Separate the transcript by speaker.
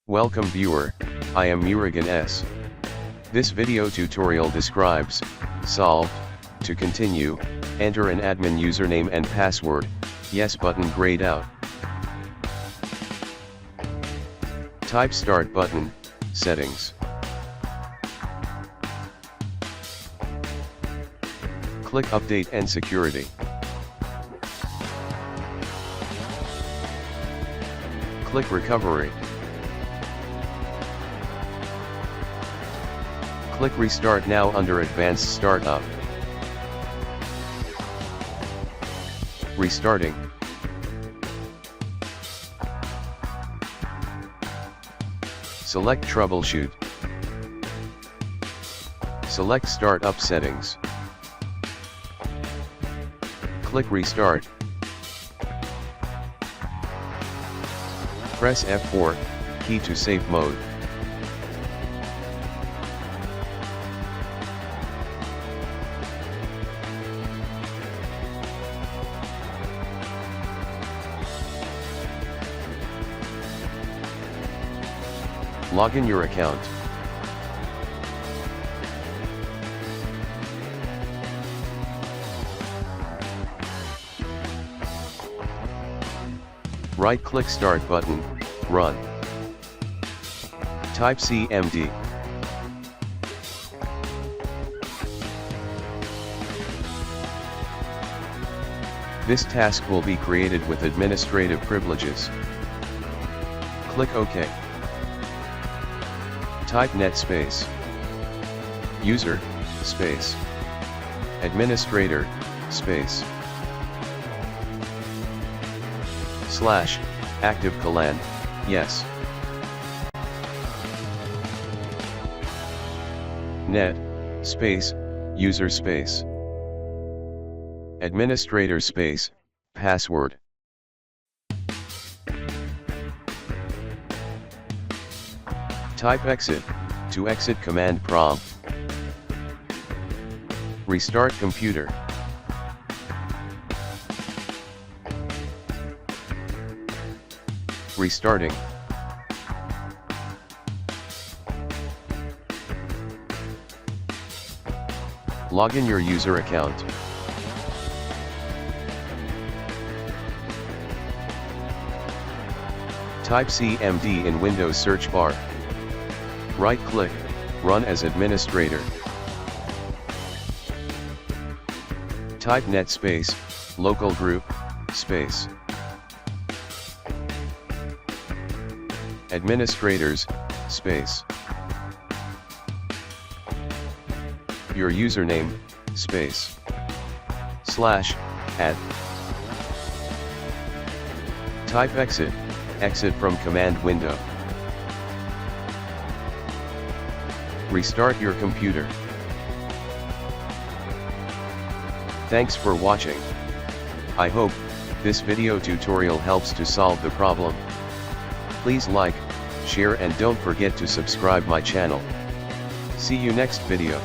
Speaker 1: Welcome viewer, I am Murugan S. This video tutorial describes, solved, to continue, enter an admin username and password, yes button grayed out. Type start button, settings. Click update and security. Click recovery. Click Restart Now under Advanced Startup. Restarting. Select Troubleshoot. Select Startup Settings. Click Restart. Press F4, key to save mode. Log in your account. Right-click Start button, Run. Type CMD. This task will be created with administrative privileges. Click OK. Type net space. User, space. Administrator, space. / active command, yes. Net, space, user space. Administrator space, password. Type exit, to exit command prompt. Restart computer. Restarting. Log in your user account. Type CMD in Windows search bar. Right-click, Run as administrator. Type net space, local group, space. Administrators, space. Your username, space. / add. Type exit, exit from command window. Restart your computer. Thanks for watching. I hope this video tutorial helps to solve the problem. Please like, share and don't forget to subscribe my channel. See you next video.